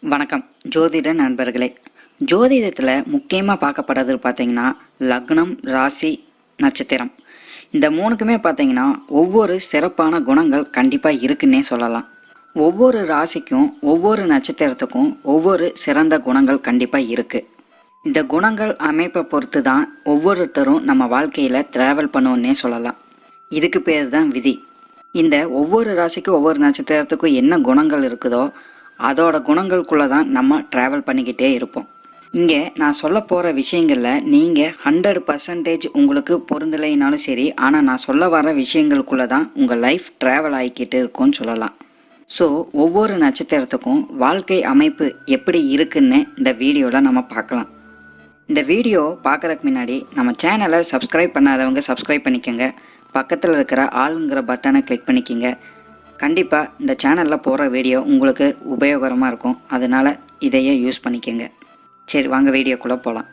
வணக்கம் ஜோதிட நண்பர்களே. ஜோதிடத்தில் முக்கியமாக பார்க்கப்படுறது பார்த்தீங்கன்னா லக்னம், ராசி, நட்சத்திரம். இந்த மூணுக்குமே பார்த்தீங்கன்னா ஒவ்வொரு சிறப்பான குணங்கள் கண்டிப்பாக இருக்குன்னே சொல்லலாம். ஒவ்வொரு ராசிக்கும் ஒவ்வொரு நட்சத்திரத்துக்கும் ஒவ்வொரு சிறந்த குணங்கள் கண்டிப்பாக இருக்குது. இந்த குணங்கள் அமைப்பை பொறுத்து தான் ஒவ்வொருத்தரும் நம்ம வாழ்க்கையில் ட்ராவல் பண்ணுவோன்னே சொல்லலாம். இதுக்கு பேர் தான் விதி. இந்த ஒவ்வொரு ராசிக்கும் ஒவ்வொரு நட்சத்திரத்துக்கும் என்ன குணங்கள் இருக்குதோ அதோட குணங்களுக்குள்ளே தான் நம்ம ட்ராவல் பண்ணிக்கிட்டே இருப்போம். இங்கே நான் சொல்ல போகிற விஷயங்களில் நீங்கள் 100% உங்களுக்கு பொருந்தலைனாலும் சரி, ஆனால் நான் சொல்ல வர விஷயங்களுக்குள்ளே தான் உங்கள் லைஃப் ட்ராவல் ஆகிக்கிட்டு இருக்கும்னு சொல்லலாம். ஸோ ஒவ்வொரு நட்சத்திரத்துக்கும் வாழ்க்கை அமைப்பு எப்படி இருக்குன்னு இந்த வீடியோவில் நம்ம பார்க்கலாம். இந்த வீடியோ பார்க்குறதுக்கு முன்னாடி நம்ம சேனலை சப்ஸ்கிரைப் பண்ணாதவங்க சப்ஸ்கிரைப் பண்ணிக்கோங்க. பக்கத்தில் இருக்கிற ஆளுங்கிற பட்டனை கிளிக் பண்ணிக்கோங்க. கண்டிப்பாக இந்த சேனலில் போகிற வீடியோ உங்களுக்கு உபயோகரமாக இருக்கும். அதனால் இதையே யூஸ் பண்ணிக்கோங்க. சரி, வாங்க வீடியோக்குள்ளே போகலாம்.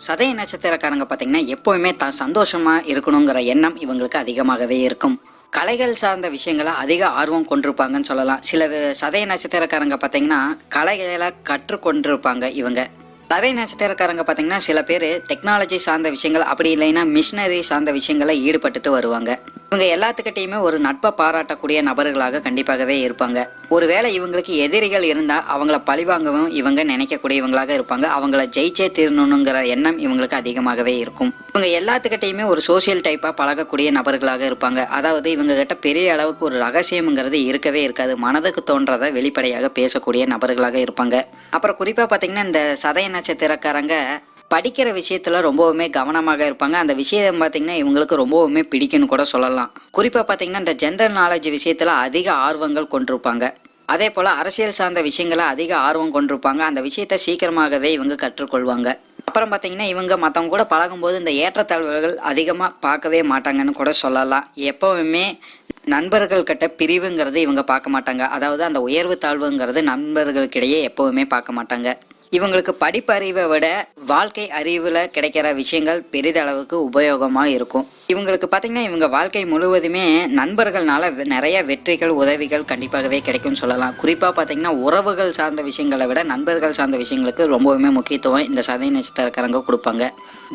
சதய நட்சத்திரக்காரங்க பார்த்திங்கன்னா எப்போவுமே சந்தோஷமாக இருக்கணுங்கிற எண்ணம் இவங்களுக்கு அதிகமாகவே இருக்கும். கலைகள் சார்ந்த விஷயங்களை அதிக ஆர்வம் கொண்டிருப்பாங்கன்னு சொல்லலாம். சில சதய நட்சத்திரக்காரங்க பார்த்திங்கன்னா கலைகளை கற்றுக்கொண்டிருப்பாங்க. சதய நட்சத்திரக்காரங்க பார்த்திங்கன்னா சில பேர் டெக்னாலஜி சார்ந்த விஷயங்கள், அப்படி இல்லைன்னா மிஷினரி சார்ந்த விஷயங்களை ஈடுபட்டுட்டு வருவாங்க. இவங்க எல்லாத்துக்கிட்டையுமே ஒரு நட்பை பாராட்டக்கூடிய நபர்களாக கண்டிப்பாகவே இருப்பாங்க. ஒருவேளை இவங்களுக்கு எதிரிகள் இருந்தால் அவங்கள பழிவாங்கவும் இவங்க நினைக்கக்கூடியவங்களாக இருப்பாங்க. அவங்கள ஜெயிச்சே தீரணுங்கிற எண்ணம் இவங்களுக்கு அதிகமாகவே இருக்கும். இவங்க எல்லாத்துக்கிட்டையுமே ஒரு சோசியல் டைப்பாக பழகக்கூடிய நபர்களாக இருப்பாங்க. அதாவது இவங்க கிட்ட பெரிய அளவுக்கு ஒரு ரகசியம்ங்கிறது இருக்கவே இருக்காது. மனதுக்கு தோன்றதை வெளிப்படையாக பேசக்கூடிய நபர்களாக இருப்பாங்க. அப்புறம் குறிப்பாக பார்த்தீங்கன்னா இந்த சதய நட்சத்திரக்காரங்க படிக்கிற விஷயத்துல ரொம்பவுமே கவனமாக இருப்பாங்க. அந்த விஷயம் பார்த்தீங்கன்னா இவங்களுக்கு ரொம்பவுமே பிடிக்குன்னு கூட சொல்லலாம். குறிப்பாக பார்த்தீங்கன்னா இந்த ஜென்ரல் நாலேஜ் விஷயத்துல அதிக ஆர்வங்கள் கொண்டிருப்பாங்க. அதே போல் அரசியல் சார்ந்த விஷயங்களை அதிக ஆர்வம் கொண்டிருப்பாங்க. அந்த விஷயத்த சீக்கிரமாகவே இவங்க கற்றுக்கொள்வாங்க. அப்புறம் பார்த்தீங்கன்னா இவங்க மற்றவங்க கூட பழகும்போது இந்த ஏற்றத்தாழ்வுகள் அதிகமாக பார்க்கவே மாட்டாங்கன்னு கூட சொல்லலாம். எப்பவுமே நண்பர்கள் கிட்ட பிரிவுங்கிறது இவங்க பார்க்க மாட்டாங்க. அதாவது அந்த உயர்வு தாழ்வுங்கிறது நண்பர்களுக்கிடையே எப்பவுமே பார்க்க மாட்டாங்க. இவங்களுக்கு படிப்பறிவை விட வாழ்க்கை அறிவில் கிடைக்கிற விஷயங்கள் பெரிதளவுக்கு உபயோகமாக இருக்கும். இவங்களுக்கு பார்த்திங்கன்னா இவங்க வாழ்க்கை முழுவதுமே நண்பர்கள்னால நிறைய வெற்றிகள், உதவிகள் கண்டிப்பாகவே கிடைக்கும்னு சொல்லலாம். குறிப்பாக பார்த்திங்கன்னா உறவுகள் சார்ந்த விஷயங்களை விட நண்பர்கள் சார்ந்த விஷயங்களுக்கு ரொம்பவுமே முக்கியத்துவம் இந்த சதய நட்சத்திரக்காரங்க கொடுப்பாங்க.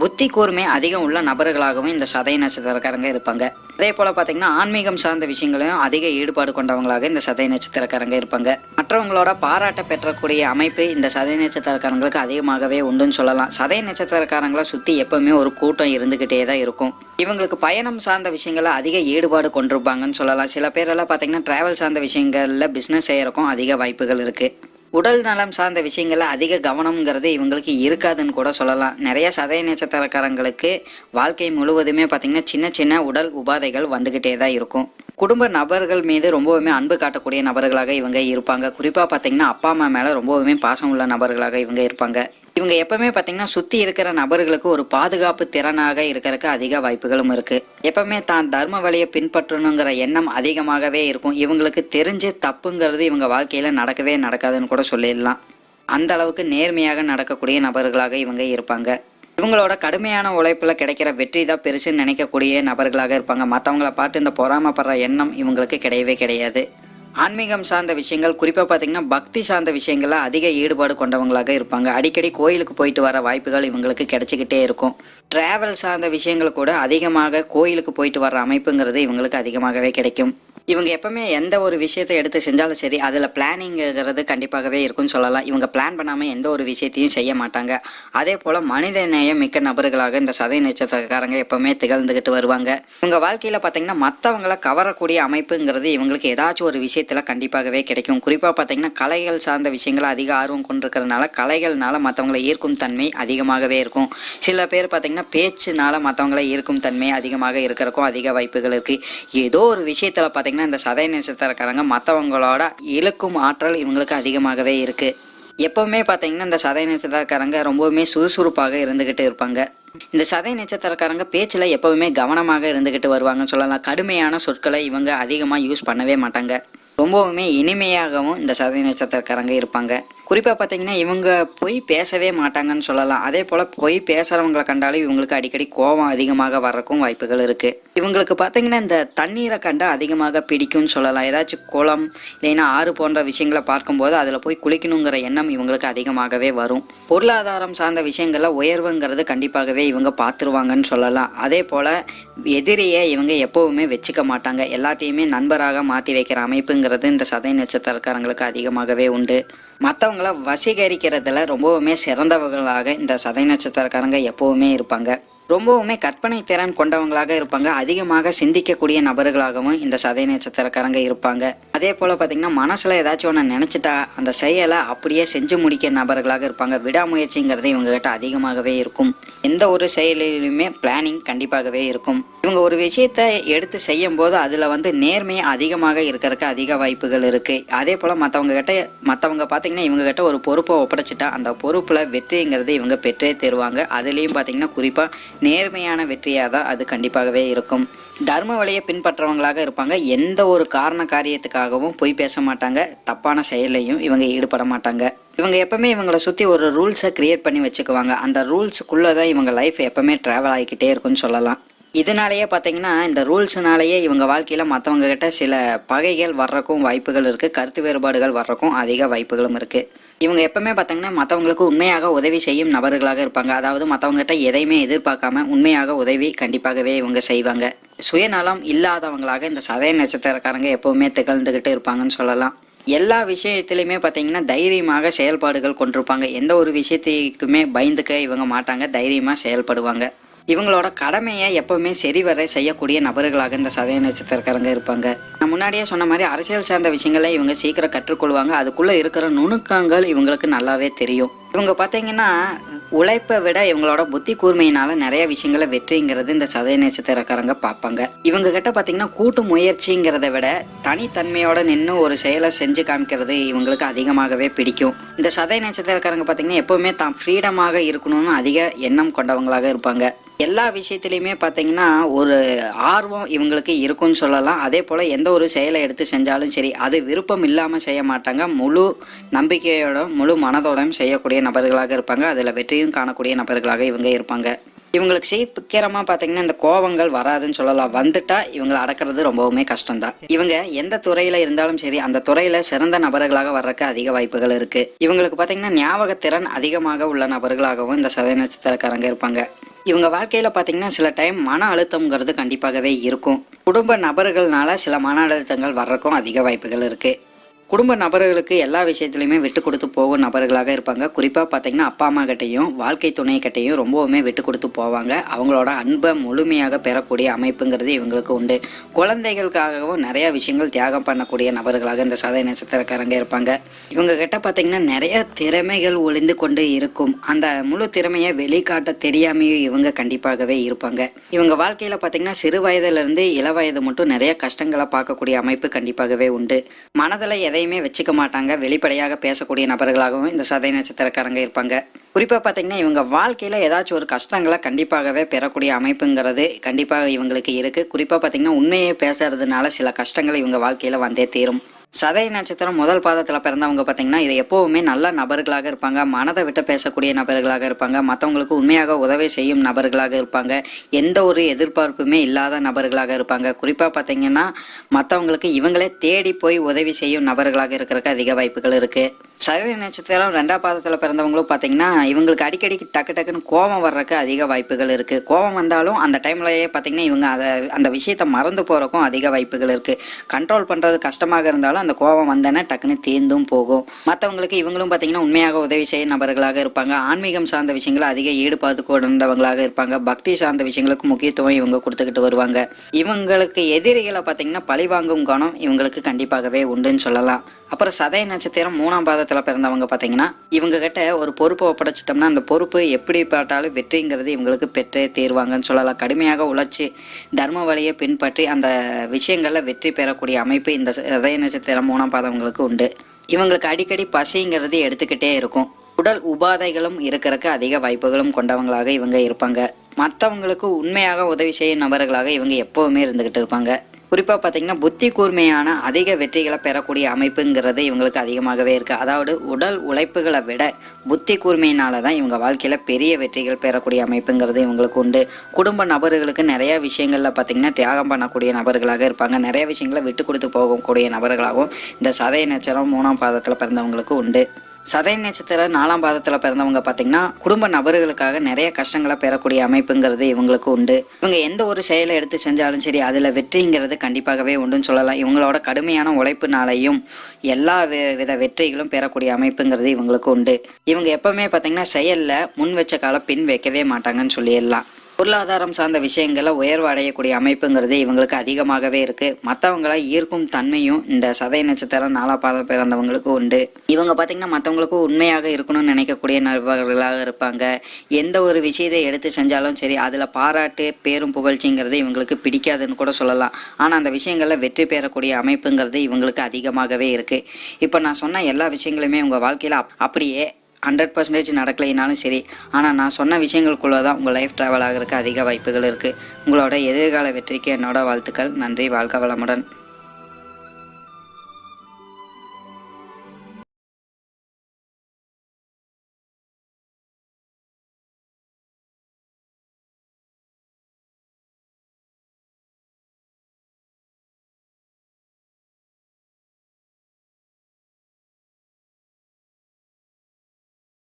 புத்தி கூர்மை அதிகம் உள்ள நபர்களாகவும் இந்த சதய நட்சத்திரக்காரங்க இருப்பாங்க. அதே போல் பார்த்திங்கன்னா ஆன்மீகம் சார்ந்த விஷயங்களையும் அதிக ஈடுபாடு கொண்டவங்களாக இந்த சதய நட்சத்திரக்காரங்க இருப்பாங்க. மற்றவங்களோட பாராட்ட பெற்றக்கூடிய அமைப்பு இந்த சதய நட்சத்திரக்காரங்களுக்கு அதிகமாகவே உண்டுன்னு சொல்லலாம். சதய நட்சத்திரக்காரங்களை சுற்றி எப்பவுமே ஒரு கூட்டம் இருந்துக்கிட்டே தான் இருக்கும். இவங்களுக்கு பயணம் சார்ந்த விஷயங்கள அதிக ஈடுபாடு கொண்டிருப்பாங்கன்னு சொல்லலாம். சில பேரெல்லாம் பார்த்தீங்கன்னா டிராவல் சார்ந்த விஷயங்களில் பிஸ்னஸ் செய்யறக்கும் அதிக வாய்ப்புகள் இருக்குது. உடல் நலம் சார்ந்த விஷயங்களில் அதிக கவனம்ங்கிறது இவங்களுக்கு இருக்காதுன்னு கூட சொல்லலாம். நிறைய சதய நட்சத்திரக்காரங்களுக்கு வாழ்க்கை முழுவதுமே பார்த்திங்கன்னா சின்ன சின்ன உடல் உபாதைகள் வந்துக்கிட்டே தான் இருக்கும். குடும்ப நபர்கள் மீது ரொம்பவுமே அன்பு காட்டக்கூடிய நபர்களாக இவங்க இருப்பாங்க. குறிப்பாக பார்த்திங்கன்னா அப்பா அம்மா மேலே ரொம்பவுமே பாசம் உள்ள நபர்களாக இவங்க இருப்பாங்க. இவங்க எப்பவுமே பார்த்தீங்கன்னா சுற்றி இருக்கிற நபர்களுக்கு ஒரு பாதுகாப்பு திறனாக இருக்கிறதுக்கு அதிக வாய்ப்புகளும் இருக்குது. எப்பவுமே தான் தர்ம வழியை பின்பற்றணுங்கிற எண்ணம் அதிகமாகவே இருக்கும். இவங்களுக்கு தெரிஞ்சு தப்புங்கிறது இவங்க வாழ்க்கையில் நடக்கவே நடக்காதுன்னு கூட சொல்லிடலாம். அந்த அளவுக்கு நேர்மையாக நடக்கக்கூடிய நபர்களாக இவங்க இருப்பாங்க. இவங்களோட கடுமையான உழைப்பில் கிடைக்கிற வெற்றி தான் பெருசுன்னு நினைக்கக்கூடிய நபர்களாக இருப்பாங்க. மற்றவங்கள பார்த்து இந்த பொறாமப்படுற எண்ணம் இவங்களுக்கு கிடையவே கிடையாது. ஆன்மீகம் சார்ந்த விஷயங்கள், குறிப்பாக பார்த்திங்கன்னா பக்தி சார்ந்த விஷயங்களில் அதிக ஈடுபாடு கொண்டவங்களாக இருப்பாங்க. அடிக்கடி கோயிலுக்கு போயிட்டு வர வாய்ப்புகள் இவங்களுக்கு கிடைச்சிக்கிட்டே இருக்கும். டிராவல் சார்ந்த விஷயங்கள் கூட அதிகமாக கோயிலுக்கு போயிட்டு வர அமைப்புங்கிறது இவங்களுக்கு அதிகமாகவே கிடைக்கும். இவங்க எப்பவுமே எந்த ஒரு விஷயத்தை எடுத்து செஞ்சாலும் சரி, அதில் பிளானிங்கிறது கண்டிப்பாகவே இருக்குன்னு சொல்லலாம். இவங்க பிளான் பண்ணாமல் எந்த ஒரு விஷயத்தையும் செய்ய மாட்டாங்க. அதே போல் மனித நேயம் மிக்க நபர்களாக இந்த சதய நட்சத்திரக்காரங்க எப்பவுமே திகழ்ந்துக்கிட்டு வருவாங்க. இவங்க வாழ்க்கையில் பார்த்தீங்கன்னா மற்றவங்களை கவரக்கூடிய அமைப்புங்கிறது இவங்களுக்கு ஏதாச்சும் ஒரு விஷயத்தில் கண்டிப்பாகவே கிடைக்கும். குறிப்பாக பார்த்தீங்கன்னா கலைகள் சார்ந்த விஷயங்களை அதிக ஆர்வம் கொண்டிருக்கிறதுனால கலைகள்னால மற்றவங்களை ஈர்க்கும் தன்மை அதிகமாகவே இருக்கும். சில பேர் பார்த்தீங்கன்னா பேச்சுனால மற்றவங்களை ஈர்க்கும் தன்மை அதிகமாக இருக்கிறக்கும் அதிக வாய்ப்புகள் இருக்குது. ஏதோ ஒரு விஷயத்தில் பார்த்தீங்கன்னா இந்த சதய நட்சத்திரக்காரங்க மற்றவங்களோட இழுக்கும் ஆற்றல் இவங்களுக்கு அதிகமாகவே இருக்குது. எப்பவுமே பார்த்தீங்கன்னா இந்த சதய நட்சத்திரக்காரங்க ரொம்பவுமே சுறுசுறுப்பாக இருந்துக்கிட்டு இருப்பாங்க. இந்த சதய நட்சத்திரக்காரங்க பேச்சில் எப்பவுமே கவனமாக இருந்துக்கிட்டு வருவாங்கன்னு சொல்லலாம். கடுமையான சொற்களை இவங்க அதிகமாக யூஸ் பண்ணவே மாட்டாங்க. ரொம்பவுமே இனிமையாகவும் இந்த சதய நட்சத்திரக்காரங்க இருப்பாங்க. குறிப்பாக பார்த்தீங்கன்னா இவங்க பொய் பேசவே மாட்டாங்கன்னு சொல்லலாம். அதே போல் பொய் பேசுகிறவங்களை கண்டாலும் இவங்களுக்கு அடிக்கடி கோபம் அதிகமாக வர்றக்கும் வாய்ப்புகள் இருக்குது. இவங்களுக்கு பார்த்தீங்கன்னா இந்த தண்ணீரை கண்டா அதிகமாக பிடிக்கும்னு சொல்லலாம். ஏதாச்சும் குளம் இல்லைன்னா ஆறு போன்ற விஷயங்களை பார்க்கும்போது அதில் போய் குளிக்கணுங்கிற எண்ணம் இவங்களுக்கு அதிகமாகவே வரும். பொருளாதாரம் சார்ந்த விஷயங்களில் உயர்வுங்கிறது கண்டிப்பாகவே இவங்க பார்த்துருவாங்கன்னு சொல்லலாம். அதே போல் எதிரியை இவங்க எப்போவுமே வச்சுக்க மாட்டாங்க. எல்லாத்தையுமே நண்பராக மாற்றி வைக்கிற அமைப்புங்கிறது இந்த சதய நட்சத்திரக்காரங்களுக்கு அதிகமாகவே உண்டு. மற்றவங்கள வசீகரிக்கிறதுல ரொம்பவுமே சிறந்தவர்களாக இந்த சதய நட்சத்திரக்காரங்க எப்போவுமே இருப்பாங்க. ரொம்பவுமே கற்பனை திறன் கொண்டவங்களாக இருப்பாங்க. அதிகமாக சிந்திக்கக்கூடிய நபர்களாகவும் இந்த சதய நட்சத்திரக்காரங்க இருப்பாங்க. அதே போல் பார்த்திங்கன்னா மனசில் ஏதாச்சும் ஒன்று நினச்சிட்டா அந்த செயலை அப்படியே செஞ்சு முடிக்க நபர்களாக இருப்பாங்க. விடாமுயற்சிங்கிறது இவங்ககிட்ட அதிகமாகவே இருக்கும். எந்த ஒரு செயலிலுமே பிளானிங் கண்டிப்பாகவே இருக்கும். இவங்க ஒரு விஷயத்தை எடுத்து செய்யும் போது அதில் நேர்மை அதிகமாக இருக்கிறதுக்கு அதிக வாய்ப்புகள் இருக்குது. அதே போல் மற்றவங்க பார்த்திங்கன்னா இவங்ககிட்ட ஒரு பொறுப்பை ஒப்படைச்சிட்டா அந்த பொறுப்பில் வெற்றிங்கிறது இவங்க பெற்றே தருவாங்க. அதுலேயும் பார்த்திங்கன்னா குறிப்பாக நேர்மையான வெற்றியாக தான் அது கண்டிப்பாகவே இருக்கும். தர்ம வழியை பின்பற்றவங்களாக இருப்பாங்க. எந்த ஒரு காரண காரியத்துக்காகவும் பொய் பேச மாட்டாங்க. தப்பான செயலையும் இவங்க ஈடுபட மாட்டாங்க. இவங்க எப்பவுமே இவங்களை சுற்றி ஒரு ரூல்ஸை கிரியேட் பண்ணி வச்சுக்குவாங்க. அந்த ரூல்ஸுக்குள்ளே தான் இவங்க லைஃப் எப்பவுமே ட்ராவல் ஆகிக்கிட்டே இருக்குன்னு சொல்லலாம். இதனாலேயே பார்த்தீங்கன்னா இந்த ரூல்ஸ்னாலேயே இவங்க வாழ்க்கையில் மற்றவங்க கிட்ட சில பகைகள் வர்றக்கும் வாய்ப்புகள் இருக்குது. கருத்து வேறுபாடுகள் வர்றக்கும் அதிக வாய்ப்புகளும் இருக்குது. இவங்க எப்பவுமே பார்த்தீங்கன்னா மற்றவங்களுக்கு உண்மையாக உதவி செய்யும் நபர்களாக இருப்பாங்க. அதாவது மற்றவங்ககிட்ட எதையுமே எதிர்பார்க்காம உண்மையாக உதவி கண்டிப்பாகவே இவங்க செய்வாங்க. சுயநலம் இல்லாதவங்களாக இந்த சதய நட்சத்திரக்காரங்க எப்பவுமே திகழ்ந்துக்கிட்டு இருப்பாங்கன்னு சொல்லலாம். எல்லா விஷயத்துலையுமே பார்த்தீங்கன்னா தைரியமாக செயல்பாடுகள் கொண்டிருப்பாங்க. எந்த ஒரு விஷயத்துக்குமே பயந்துக்க இவங்க மாட்டாங்க. தைரியமாக செயல்படுவாங்க. இவங்களோட கடமையை எப்பவுமே சரிவர செய்யக்கூடிய நபர்களாக இந்த சதய நட்சத்திரக்காரங்க இருப்பாங்க. நான் முன்னாடியே சொன்ன மாதிரி அரசியல் சார்ந்த விஷயங்களை இவங்க சீக்கிரம் கற்றுக்கொள்வாங்க. அதுக்குள்ளே இருக்கிற நுணுக்கங்கள் இவங்களுக்கு நல்லாவே தெரியும். இவங்க பார்த்தீங்கன்னா உழைப்பை விட இவங்களோட புத்தி கூர்மையினால நிறைய விஷயங்களை வெற்றிங்கிறது இந்த சதய நட்சத்திரக்காரங்க பார்ப்பாங்க. இவங்க கிட்ட பார்த்தீங்கன்னா கூட்டு முயற்சிங்கிறத விட தனித்தன்மையோட நின்று ஒரு செயலை செஞ்சு காமிக்கிறது இவங்களுக்கு அதிகமாகவே பிடிக்கும். இந்த சதய நட்சத்திரக்காரங்க பார்த்தீங்கன்னா எப்பவுமே தான் ஃப்ரீடமாக இருக்கணும்னு அதிக எண்ணம் கொண்டவங்களாக இருப்பாங்க. எல்லா விஷயத்துலையுமே பார்த்தீங்கன்னா ஒரு ஆர்வம் இவங்களுக்கு இருக்குன்னு சொல்லலாம். அதே போல் எந்த ஒரு செயலை எடுத்து செஞ்சாலும் சரி அது விருப்பம் இல்லாமல் செய்ய மாட்டாங்க. முழு நம்பிக்கையோட முழு மனதோடையும் செய்யக்கூடிய நபர்களாக இருப்பாங்க. அதில் வெற்றியும் காணக்கூடிய நபர்களாக இவங்க இருப்பாங்க. இவங்களுக்கு சீக்கிரமாக பார்த்தீங்கன்னா இந்த கோபங்கள் வராதுன்னு சொல்லலாம். வந்துட்டா இவங்களை அடக்கிறது ரொம்பவுமே கஷ்டம்தான். இவங்க எந்த துறையில் இருந்தாலும் சரி அந்த துறையில் சிறந்த நபர்களாக வர்றதுக்கு அதிக வாய்ப்புகள் இருக்குது. இவங்களுக்கு பார்த்தீங்கன்னா ஞாபகத்திறன் அதிகமாக உள்ள நபர்களாகவும் இந்த சதய நட்சத்திரக்காரங்க இருப்பாங்க. இவங்க வாழ்க்கையில் பார்த்தீங்கன்னா சில டைம் மன அழுத்தம்ங்கிறது கண்டிப்பாகவே இருக்கும். குடும்ப நபர்கள்னால சில மன அழுத்தங்கள் வர்றதுக்கும் அதிக வாய்ப்புகள் இருக்குது. குடும்ப நபர்களுக்கு எல்லா விஷயத்துலையுமே விட்டு கொடுத்து போகும் நபர்களாக இருப்பாங்க. குறிப்பாக பார்த்தீங்கன்னா அப்பா அம்மா கிட்டையும் வாழ்க்கை துணை கிட்டையும் ரொம்பவுமே விட்டு கொடுத்து போவாங்க. அவங்களோட அன்பை முழுமையாக பெறக்கூடிய அமைப்புங்கிறது இவங்களுக்கு உண்டு. குழந்தைகளுக்காகவும் நிறைய விஷயங்கள் தியாகம் பண்ணக்கூடிய நபர்களாக இந்த சதய நட்சத்திரக்காரங்க இருப்பாங்க. இவங்க கிட்ட பார்த்தீங்கன்னா நிறைய திறமைகள் ஒளிந்து கொண்டு இருக்கும். அந்த முழு திறமையை வெளிக்காட்ட தெரியாமையும் இவங்க கண்டிப்பாகவே இருப்பாங்க. இவங்க வாழ்க்கையில் பார்த்தீங்கன்னா சிறு வயதிலிருந்து இள வயது மட்டும் நிறைய கஷ்டங்களை பார்க்கக்கூடிய அமைப்பு கண்டிப்பாகவே உண்டு. மனதில் எதையுமே வச்சுக்க மாட்டாங்க. வெளிப்படையாக பேசக்கூடிய நபர்களாகவும் இந்த சதய நட்சத்திரக்காரங்க இருப்பாங்க. குறிப்பாக பார்த்தீங்கன்னா இவங்க வாழ்க்கையில் ஏதாச்சும் ஒரு கஷ்டங்களை கண்டிப்பாகவே பெறக்கூடிய அமைப்புங்கிறது கண்டிப்பாக இவங்களுக்கு இருக்குது. குறிப்பாக பார்த்தீங்கன்னா உண்மையை பேசுறதுனால சில கஷ்டங்கள் இவங்க வாழ்க்கையில் வந்தே தீரும். சதய நட்சத்திரம் முதல் பாதத்தில் பிறந்தவங்க பார்த்தீங்கன்னா இது எப்போவுமே நல்ல நபர்களாக இருப்பாங்க. மனதை விட்டு பேசக்கூடிய நபர்களாக இருப்பாங்க. மற்றவங்களுக்கு உண்மையாக உதவி செய்யும் நபர்களாக இருப்பாங்க. எந்த ஒரு எதிர்பார்ப்புமே இல்லாத நபர்களாக இருப்பாங்க. குறிப்பாக பார்த்தீங்கன்னா மற்றவங்களுக்கு இவங்களே தேடி போய் உதவி செய்யும் நபர்களாக இருக்கிறதுக்கு அதிக வாய்ப்புகள் இருக்குது. சதய நட்சத்திரம் 2ஆம் பாதத்தில் பிறந்தவங்களும் பார்த்தீங்கன்னா இவங்களுக்கு அடிக்கடி டக்குன்னு கோபம் வர்றதுக்கு அதிக வாய்ப்புகள் இருக்குது. கோபம் வந்தாலும் அந்த டைம்லயே பார்த்தீங்கன்னா இவங்க அந்த விஷயத்தை மறந்து போகிறக்கும் அதிக வாய்ப்புகள் இருக்குது. கண்ட்ரோல் பண்ணுறது கஷ்டமாக இருந்தாலும் அந்த கோபம் வந்தேன்னா டக்குன்னு தீர்ந்தும் போகும். மற்றவங்களுக்கு இவங்களும் பார்த்தீங்கன்னா உண்மையாக உதவி செய்ய நபர்களாக இருப்பாங்க. ஆன்மீகம் சார்ந்த விஷயங்களை அதிக ஈடுபாடு கொண்டவங்களாக இருப்பாங்க. பக்தி சார்ந்த விஷயங்களுக்கு முக்கியத்துவம் இவங்க கொடுத்துக்கிட்டு வருவாங்க. இவங்களுக்கு எதிரிகளை பார்த்தீங்கன்னா பழிவாங்கும் குணம் இவங்களுக்கு கண்டிப்பாகவே உண்டுன்னு சொல்லலாம். அப்புறம் சதய நட்சத்திரம் 3ஆம் பாதத்தில் பிறந்தவங்க பார்த்தீங்கன்னா இவங்க கிட்ட ஒரு பொறுப்பை ஒப்படைச்சிட்டோம்னா அந்த பொறுப்பு எப்படி பார்த்தாலும் வெற்றிங்கிறது இவங்களுக்கு பெற்றே தீர்வாங்கன்னு சொல்லலாம். கடுமையாக உழைச்சி தர்ம வழியை பின்பற்றி அந்த விஷயங்களில் வெற்றி பெறக்கூடிய அமைப்பு இந்த சதய நட்சத்திரம் 3ஆம் பாதவங்களுக்கு உண்டு. இவங்களுக்கு அடிக்கடி பசிங்கிறது எடுத்துக்கிட்டே இருக்கும். உடல் உபாதைகளும் இருக்கிறதுக்கு அதிக வாய்ப்புகளும் கொண்டவங்களாக இவங்க இருப்பாங்க. மற்றவங்களுக்கு உண்மையாக உதவி செய்யும் நபர்களாக இவங்க எப்போவுமே இருந்துக்கிட்டு இருப்பாங்க. குறிப்பாக பார்த்தீங்கன்னா புத்தி கூர்மையான அதிக வெற்றிகளை பெறக்கூடிய அமைப்புங்கிறது இவங்களுக்கு அதிகமாகவே இருக்குது. அதாவது உடல் உழைப்புகளை விட புத்தி கூர்மையினால தான் இவங்க வாழ்க்கையில் பெரிய வெற்றிகள் பெறக்கூடிய அமைப்புங்கிறது இவங்களுக்கு உண்டு. குடும்ப நபர்களுக்கு நிறைய விஷயங்களில் பார்த்தீங்கன்னா தியாகம் பண்ணக்கூடிய நபர்களாக இருப்பாங்க. நிறைய விஷயங்களை விட்டு கொடுத்து போகக்கூடிய நபர்களாகவும் இந்த சதய நட்சத்திரம் 3ஆம் பாதத்தில் பிறந்தவங்களுக்கு உண்டு. சதய நட்சத்திரம் 4ஆம் பாதத்தில் பிறந்தவங்க பார்த்தீங்கன்னா குடும்ப நபர்களுக்காக நிறைய கஷ்டங்களை பெறக்கூடிய அமைப்புங்கிறது இவங்களுக்கு உண்டு. இவங்க எந்த ஒரு செயலை எடுத்து செஞ்சாலும் சரி அதில் வெற்றிங்கிறது கண்டிப்பாகவே உண்டுன்னு சொல்லலாம். இவங்களோட கடுமையான உழைப்புனாலையும் எல்லா வித வெற்றிகளும் பெறக்கூடிய அமைப்புங்கிறது இவங்களுக்கு உண்டு. இவங்க எப்பவுமே பார்த்தீங்கன்னா செயலில் முன் வச்ச கால பின் வைக்கவே மாட்டாங்கன்னு சொல்லிடலாம். பொருளாதாரம் சார்ந்த விஷயங்களை உயர்வு அடையக்கூடிய அமைப்புங்கிறது இவங்களுக்கு அதிகமாகவே இருக்குது. மற்றவங்களை ஈர்க்கும் தன்மையும் இந்த சதய நட்சத்திரம் 4ஆம் பாதம் பிறந்தவங்களுக்கு உண்டு. இவங்க பார்த்திங்கன்னா மற்றவங்களுக்கு உண்மையாக இருக்கணும்னு நினைக்கக்கூடிய நபர்களாக இருப்பாங்க. எந்த ஒரு விஷயத்தை எடுத்து செஞ்சாலும் சரி அதில் பாராட்டு பேரும் புகழ்ச்சிங்கிறது இவங்களுக்கு பிடிக்காதுன்னு கூட சொல்லலாம். ஆனால் அந்த விஷயங்களில் வெற்றி பெறக்கூடிய அமைப்புங்கிறது இவங்களுக்கு அதிகமாகவே இருக்குது. இப்போ நான் சொன்ன எல்லா விஷயங்களுமே உங்கள் வாழ்க்கையில் அப்படியே 100% நடக்கலைனாலும் சரி, ஆனால் நான் சொன்ன விஷயங்களுக்குள்ளே தான் உங்கள் லைஃப் ட்ராவல் ஆகிறதுக்கு அதிக வாய்ப்புகள் இருக்குது. உங்களோட எதிர்கால வெற்றிக்கு என்னோட வாழ்த்துக்கள். நன்றி. வாழ்க வளமுடன்.